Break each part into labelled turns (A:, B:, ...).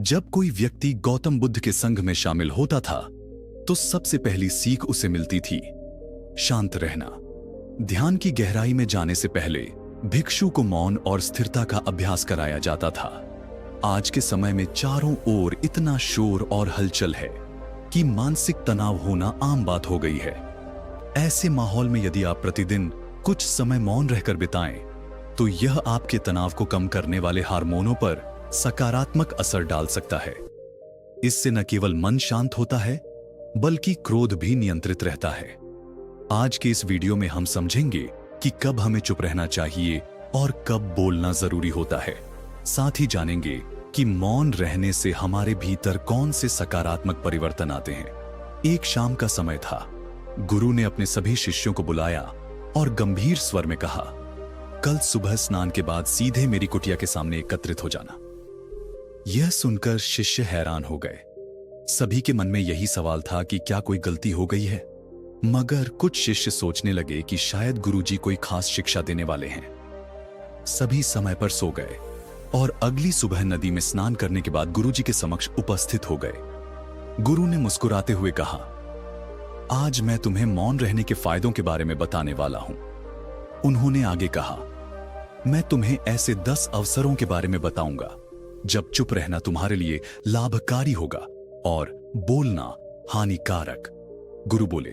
A: जब कोई व्यक्ति गौतम बुद्ध के संघ में शामिल होता था तो सबसे पहली सीख उसे मिलती थी शांत रहना। ध्यान की गहराई में जाने से पहले भिक्षु को मौन और स्थिरता का अभ्यास कराया जाता था। आज के समय में चारों ओर इतना शोर और हलचल है कि मानसिक तनाव होना आम बात हो गई है। ऐसे माहौल में यदि आप प्रतिदिन कुछ समय मौन रहकर बिताएं तो यह आपके तनाव को कम करने वाले हार्मोनों पर सकारात्मक असर डाल सकता है। इससे न केवल मन शांत होता है बल्कि क्रोध भी नियंत्रित रहता है। आज के इस वीडियो में हम समझेंगे कि कब हमें चुप रहना चाहिए और कब बोलना जरूरी होता है। साथ ही जानेंगे कि मौन रहने से हमारे भीतर कौन से सकारात्मक परिवर्तन आते हैं। एक शाम का समय था। गुरु ने अपने सभी शिष्यों को बुलाया और गंभीर स्वर में कहा, कल सुबह स्नान के बाद सीधे मेरी कुटिया के सामने एकत्रित हो जाना। यह सुनकर शिष्य हैरान हो गए। सभी के मन में यही सवाल था कि क्या कोई गलती हो गई है। मगर कुछ शिष्य सोचने लगे कि शायद गुरुजी कोई खास शिक्षा देने वाले हैं। सभी समय पर सो गए और अगली सुबह नदी में स्नान करने के बाद गुरुजी के समक्ष उपस्थित हो गए। गुरु ने मुस्कुराते हुए कहा, आज मैं तुम्हें मौन रहने के फायदों के बारे में बताने वाला हूं। उन्होंने आगे कहा, मैं तुम्हें ऐसे 10 अवसरों के बारे में बताऊंगा जब चुप रहना तुम्हारे लिए लाभकारी होगा और बोलना हानिकारक। गुरु बोले,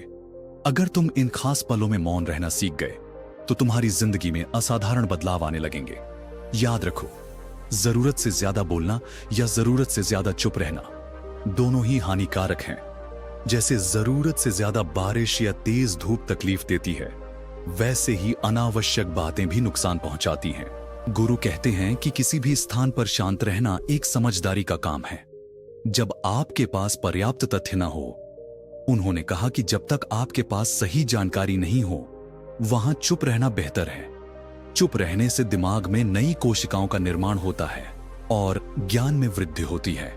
A: अगर तुम इन खास पलों में मौन रहना सीख गए तो तुम्हारी जिंदगी में असाधारण बदलाव आने लगेंगे। याद रखो, जरूरत से ज्यादा बोलना या जरूरत से ज्यादा चुप रहना दोनों ही हानिकारक हैं। जैसे जरूरत से ज्यादा बारिश या तेज धूप तकलीफ देती है, वैसे ही अनावश्यक बातें भी नुकसान पहुंचाती हैं। गुरु कहते हैं कि किसी भी स्थान पर शांत रहना एक समझदारी का काम है जब आपके पास पर्याप्त तथ्य न हो। उन्होंने कहा कि जब तक आपके पास सही जानकारी नहीं हो वहां चुप रहना बेहतर है। चुप रहने से दिमाग में नई कोशिकाओं का निर्माण होता है और ज्ञान में वृद्धि होती है।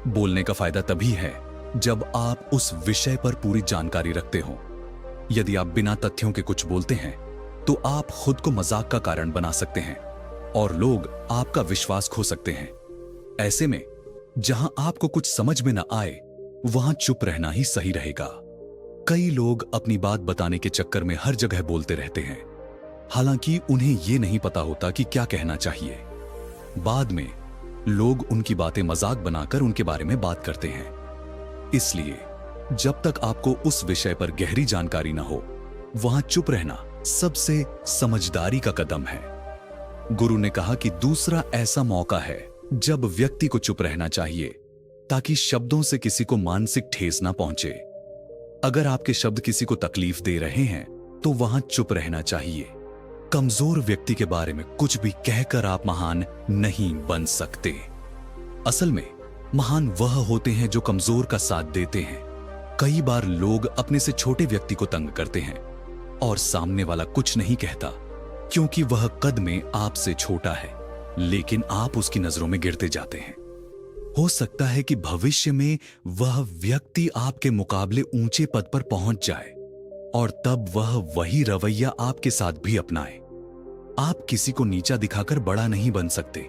A: बोलने का फायदा तभी है जब आप उस विषय पर पूरी जानकारी रखते हो। यदि आप बिना तथ्यों के कुछ बोलते हैं तो आप खुद को मजाक का कारण बना सकते हैं और लोग आपका विश्वास खो सकते हैं। ऐसे में जहां आपको कुछ समझ में न आए वहां चुप रहना ही सही रहेगा। कई लोग अपनी बात बताने के चक्कर में हर जगह बोलते रहते हैं, हालांकि उन्हें यह नहीं पता होता कि क्या कहना चाहिए। बाद में लोग उनकी बातें मजाक बनाकर उनके बारे में बात करते हैं। इसलिए जब तक आपको उस विषय पर गहरी जानकारी न हो वहां चुप रहना सबसे समझदारी का कदम है। गुरु ने कहा कि दूसरा ऐसा मौका है जब व्यक्ति को चुप रहना चाहिए ताकि शब्दों से किसी को मानसिक ठेस ना पहुंचे। अगर आपके शब्द किसी को तकलीफ दे रहे हैं तो वहां चुप रहना चाहिए। कमजोर व्यक्ति के बारे में कुछ भी कहकर आप महान नहीं बन सकते। असल में महान वह होते हैं जो कमजोर का साथ देते हैं। कई बार लोग अपने से छोटे व्यक्ति को तंग करते हैं और सामने वाला कुछ नहीं कहता क्योंकि वह कद में आपसे छोटा है, लेकिन आप उसकी नजरों में गिरते जाते हैं। हो सकता है कि भविष्य में वह व्यक्ति आपके मुकाबले ऊंचे पद पर पहुंच जाए और तब वह वही रवैया आपके साथ भी अपनाए। आप किसी को नीचा दिखाकर बड़ा नहीं बन सकते।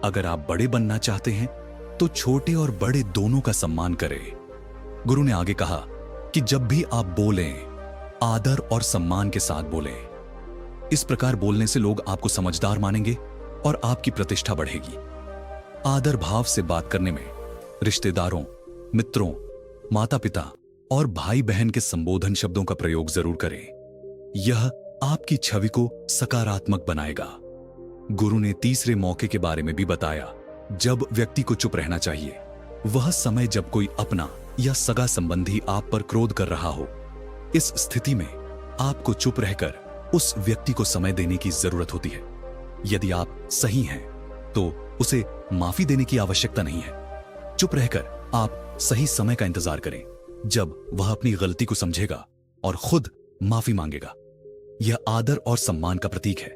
A: अगर आप बड़े बनना चाहते हैं तो छोटे और बड़े दोनों का सम्मान करें। गुरु ने आगे कहा कि जब भी आप बोलें, आदर और सम्मान के साथ बोलें। इस प्रकार बोलने से लोग आपको समझदार मानेंगे और आपकी प्रतिष्ठा बढ़ेगी। आदर भाव से बात करने में रिश्तेदारों, मित्रों, माता पिता और भाई बहन के संबोधन शब्दों का प्रयोग जरूर करें। यह आपकी छवि को सकारात्मक बनाएगा। गुरु ने तीसरे मौके के बारे में भी बताया जब व्यक्ति को चुप रहना चाहिए। वह समय जब कोई अपना या सगा संबंधी आप पर क्रोध कर रहा हो। इस स्थिति में आपको चुप रहकर उस व्यक्ति को समय देने की जरूरत होती है। यदि आप सही हैं तो उसे माफी देने की आवश्यकता नहीं है। चुप रहकर आप सही समय का इंतजार करें जब वह अपनी गलती को समझेगा और खुद माफी मांगेगा। यह आदर और सम्मान का प्रतीक है।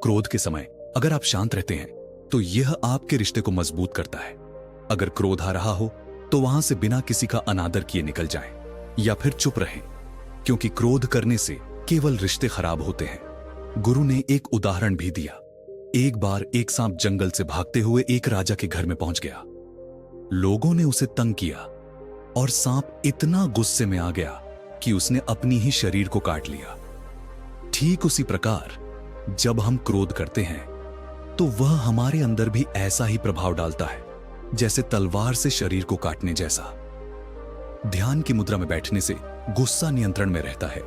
A: क्रोध के समय अगर आप शांत रहते हैं तो यह आपके रिश्ते को मजबूत करता है। अगर क्रोध आ रहा हो तो वहां से बिना किसी का अनादर किए निकल जाएं या फिर चुप रहें, क्योंकि क्रोध करने से केवल रिश्ते खराब होते हैं। गुरु ने एक उदाहरण भी दिया। एक बार एक सांप जंगल से भागते हुए एक राजा के घर में पहुंच गया। लोगों ने उसे तंग किया और सांप इतना गुस्से में आ गया कि उसने अपनी ही शरीर को काट लिया। ठीक उसी प्रकार जब हम क्रोध करते हैं तो वह हमारे अंदर भी ऐसा ही प्रभाव डालता है, जैसे तलवार से शरीर को काटने जैसा। ध्यान की मुद्रा में बैठने से गुस्सा नियंत्रण में रहता है।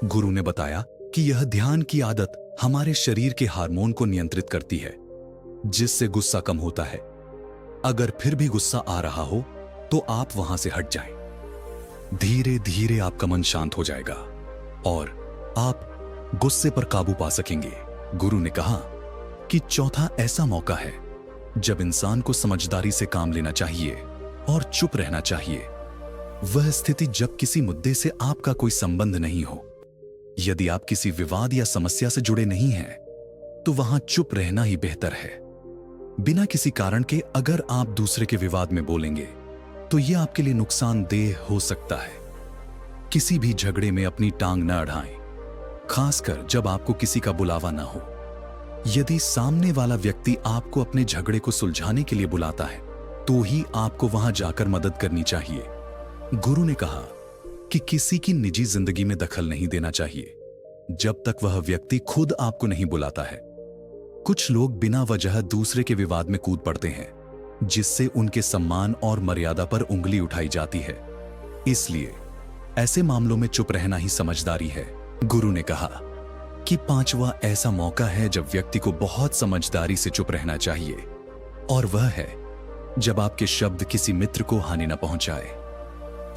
A: गुरु ने बताया कि यह ध्यान की आदत हमारे शरीर के हार्मोन को नियंत्रित करती है, जिससे गुस्सा कम होता है। अगर फिर भी गुस्सा आ रहा हो तो आप वहां से हट जाएं। धीरे धीरे आपका मन शांत हो जाएगा और आप गुस्से पर काबू पा सकेंगे। गुरु ने कहा कि चौथा ऐसा मौका है जब इंसान को समझदारी से काम लेना चाहिए और चुप रहना चाहिए। वह स्थिति जब किसी मुद्दे से आपका कोई संबंध नहीं हो। यदि आप किसी विवाद या समस्या से जुड़े नहीं हैं, तो वहां चुप रहना ही बेहतर है। बिना किसी कारण के अगर आप दूसरे के विवाद में बोलेंगे तो यह आपके लिए नुकसानदेह हो सकता है। किसी भी झगड़े में अपनी टांग न अड़ाएं, खासकर जब आपको किसी का बुलावा ना हो। यदि सामने वाला व्यक्ति आपको अपने झगड़े को सुलझाने के लिए बुलाता है तो ही आपको वहां जाकर मदद करनी चाहिए। गुरु ने कहा कि किसी की निजी जिंदगी में दखल नहीं देना चाहिए जब तक वह व्यक्ति खुद आपको नहीं बुलाता है। कुछ लोग बिना वजह दूसरे के विवाद में कूद पड़ते हैं, जिससे उनके सम्मान और मर्यादा पर उंगली उठाई जाती है। इसलिए ऐसे मामलों में चुप रहना ही समझदारी है। गुरु ने कहा कि पांचवा ऐसा मौका है जब व्यक्ति को बहुत समझदारी से चुप रहना चाहिए, और वह है जब आपके शब्द किसी मित्र को हानि न पहुंचाए।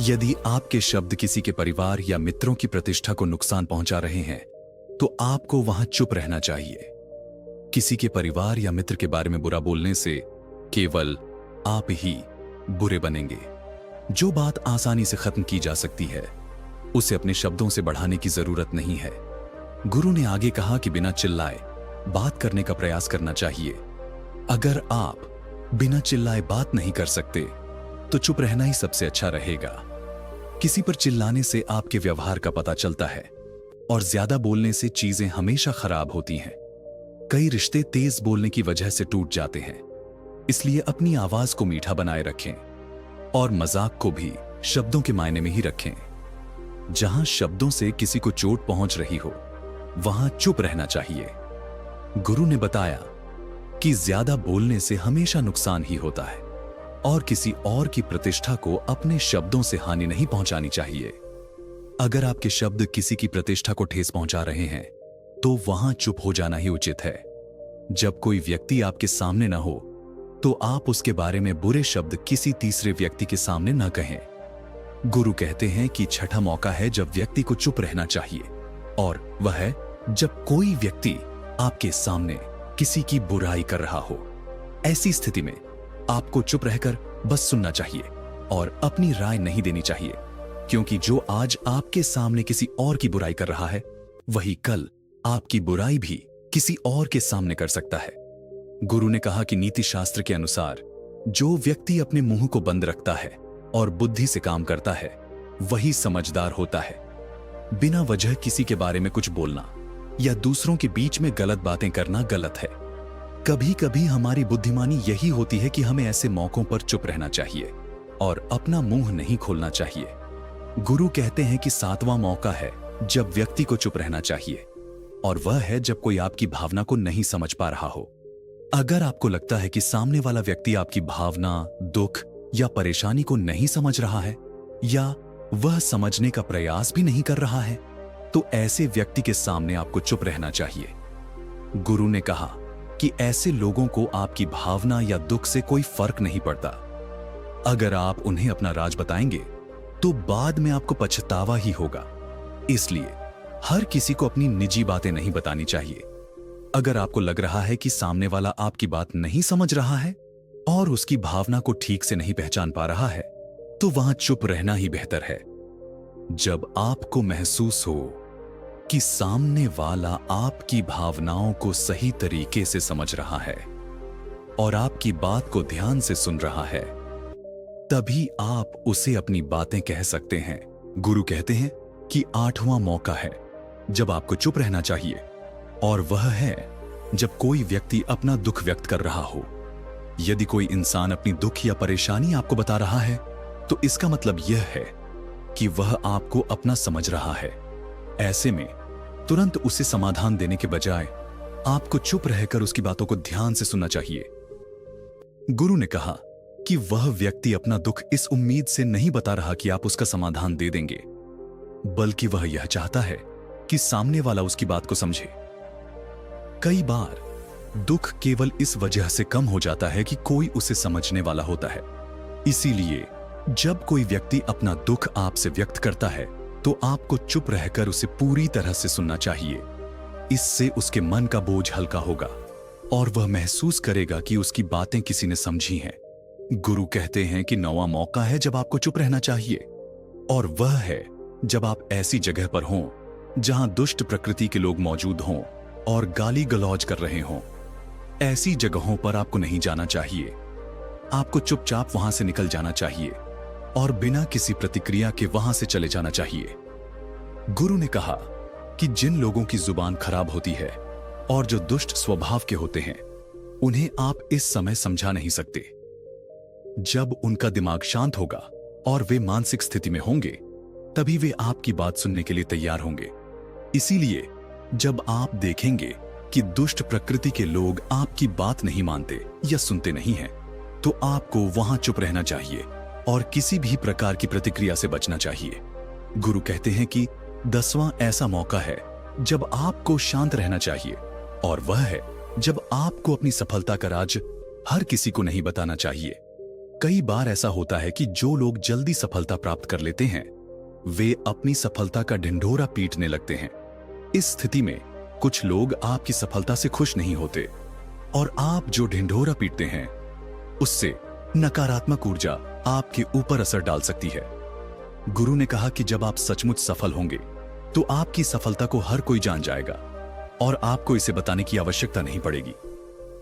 A: यदि आपके शब्द किसी के परिवार या मित्रों की प्रतिष्ठा को नुकसान पहुंचा रहे हैं तो आपको वहां चुप रहना चाहिए। किसी के परिवार या मित्र के बारे में बुरा बोलने से केवल आप ही बुरे बनेंगे। जो बात आसानी से खत्म की जा सकती है उसे अपने शब्दों से बढ़ाने की जरूरत नहीं है। गुरु ने आगे कहा कि बिना चिल्लाए बात करने का प्रयास करना चाहिए। अगर आप बिना चिल्लाए बात नहीं कर सकते तो चुप रहना ही सबसे अच्छा रहेगा। किसी पर चिल्लाने से आपके व्यवहार का पता चलता है और ज्यादा बोलने से चीजें हमेशा खराब होती हैं। कई रिश्ते तेज बोलने की वजह से टूट जाते हैं। इसलिए अपनी आवाज को मीठा बनाए रखें और मजाक को भी शब्दों के मायने में ही रखें। जहां शब्दों से किसी को चोट पहुंच रही हो वहां चुप रहना चाहिए। गुरु ने बताया कि ज्यादा बोलने से हमेशा नुकसान ही होता है और किसी और की प्रतिष्ठा को अपने शब्दों से हानि नहीं पहुंचानी चाहिए। अगर आपके शब्द किसी की प्रतिष्ठा को ठेस पहुंचा रहे हैं तो वहां चुप हो जाना ही उचित है। जब कोई व्यक्ति आपके सामने न हो तो आप उसके बारे में बुरे शब्द किसी तीसरे व्यक्ति के सामने न कहें। गुरु कहते हैं कि छठा मौका है जब व्यक्ति को चुप रहना चाहिए, और वह है जब कोई व्यक्ति आपके सामने किसी की बुराई कर रहा हो। ऐसी स्थिति में आपको चुप रहकर बस सुनना चाहिए और अपनी राय नहीं देनी चाहिए, क्योंकि जो आज आपके सामने किसी और की बुराई कर रहा है वही कल आपकी बुराई भी किसी और के सामने कर सकता है। गुरु ने कहा कि नीति शास्त्र के अनुसार जो व्यक्ति अपने मुंह को बंद रखता है और बुद्धि से काम करता है वही समझदार होता है। बिना वजह किसी के बारे में कुछ बोलना या दूसरों के बीच में गलत बातें करना गलत है। कभी कभी हमारी बुद्धिमानी यही होती है कि हमें ऐसे मौकों पर चुप रहना चाहिए और अपना मुंह नहीं खोलना चाहिए। गुरु कहते हैं कि सातवां मौका है जब व्यक्ति को चुप रहना चाहिए, और वह है जब कोई आपकी भावना को नहीं समझ पा रहा हो। अगर आपको लगता है कि सामने वाला व्यक्ति आपकी भावना, दुख या परेशानी को नहीं समझ रहा है या वह समझने का प्रयास भी नहीं कर रहा है, तो ऐसे व्यक्ति के सामने आपको चुप रहना चाहिए। गुरु ने कहा कि ऐसे लोगों को आपकी भावना या दुख से कोई फर्क नहीं पड़ता। अगर आप उन्हें अपना राज बताएंगे तो बाद में आपको पछतावा ही होगा। इसलिए हर किसी को अपनी निजी बातें नहीं बतानी चाहिए। अगर आपको लग रहा है कि सामने वाला आपकी बात नहीं समझ रहा है और उसकी भावना को ठीक से नहीं पहचान पा रहा है, तो वहां चुप रहना ही बेहतर है। जब आपको महसूस हो कि सामने वाला आपकी भावनाओं को सही तरीके से समझ रहा है और आपकी बात को ध्यान से सुन रहा है, तभी आप उसे अपनी बातें कह सकते हैं। गुरु कहते हैं कि आठवां मौका है जब आपको चुप रहना चाहिए, और वह है जब कोई व्यक्ति अपना दुख व्यक्त कर रहा हो। यदि कोई इंसान अपनी दुख या परेशानी आपको बता रहा है तो इसका मतलब यह है कि वह आपको अपना समझ रहा है। ऐसे में तुरंत उसे समाधान देने के बजाय आपको चुप रहकर उसकी बातों को ध्यान से सुनना चाहिए। गुरु ने कहा कि वह व्यक्ति अपना दुख इस उम्मीद से नहीं बता रहा कि आप उसका समाधान दे देंगे, बल्कि वह यह चाहता है कि सामने वाला उसकी बात को समझे। कई बार दुख केवल इस वजह से कम हो जाता है कि कोई उसे समझने वाला होता है। इसीलिए जब कोई व्यक्ति अपना दुख आपसे व्यक्त करता है तो आपको चुप रहकर उसे पूरी तरह से सुनना चाहिए। इससे उसके मन का बोझ हल्का होगा और वह महसूस करेगा कि उसकी बातें किसी ने समझी हैं। गुरु कहते हैं कि 9वां मौका है जब आपको चुप रहना चाहिए, और वह है जब आप ऐसी जगह पर हों जहां दुष्ट प्रकृति के लोग मौजूद हों और गाली गलौज कर रहे हों। ऐसी जगहों पर आपको नहीं जाना चाहिए। आपको चुपचाप वहां से निकल जाना चाहिए और बिना किसी प्रतिक्रिया के वहां से चले जाना चाहिए। गुरु ने कहा कि जिन लोगों की जुबान खराब होती है और जो दुष्ट स्वभाव के होते हैं, उन्हें आप इस समय समझा नहीं सकते। जब उनका दिमाग शांत होगा और वे मानसिक स्थिति में होंगे, तभी वे आपकी बात सुनने के लिए तैयार होंगे। इसीलिए जब आप देखेंगे कि दुष्ट प्रकृति के लोग आपकी बात नहीं मानते या सुनते नहीं हैं, तो आपको वहां चुप रहना चाहिए और किसी भी प्रकार की प्रतिक्रिया से बचना चाहिए। गुरु कहते हैं कि 10वां ऐसा मौका है जब आपको शांत रहना चाहिए, और वह है जब आपको अपनी सफलता का राज हर किसी को नहीं बताना चाहिए। कई बार ऐसा होता है कि जो लोग जल्दी सफलता प्राप्त कर लेते हैं, वे अपनी सफलता का ढिंढोरा पीटने लगते हैं। इस स्थिति में कुछ लोग आपकी सफलता से खुश नहीं होते, और आप जो ढिंढोरा पीटते हैं उससे नकारात्मक ऊर्जा आपके ऊपर असर डाल सकती है। गुरु ने कहा कि जब आप सचमुच सफल होंगे तो आपकी सफलता को हर कोई जान जाएगा और आपको इसे बताने की आवश्यकता नहीं पड़ेगी।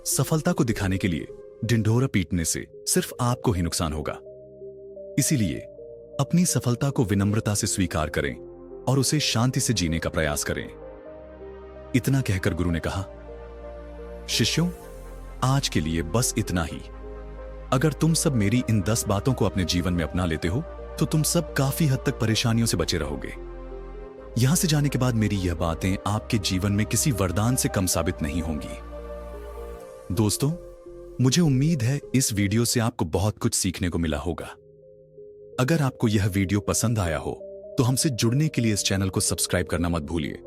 A: सफलता को दिखाने के लिए ढिंढोरा पीटने से सिर्फ आपको ही नुकसान होगा। इसीलिए अपनी सफलता को विनम्रता से स्वीकार करें और उसे शांति से जीने का प्रयास करें। इतना कहकर गुरु ने कहा, शिष्यों, आज के लिए बस इतना ही। अगर तुम सब मेरी इन 10 बातों को अपने जीवन में अपना लेते हो तो तुम सब काफी हद तक परेशानियों से बचे रहोगे। यहां से जाने के बाद मेरी यह बातें आपके जीवन में किसी वरदान से कम साबित नहीं होंगी। दोस्तों, मुझे उम्मीद है इस वीडियो से आपको बहुत कुछ सीखने को मिला होगा। अगर आपको यह वीडियो पसंद आया हो तो हमसे जुड़ने के लिए इस चैनल को सब्सक्राइब करना मत भूलिए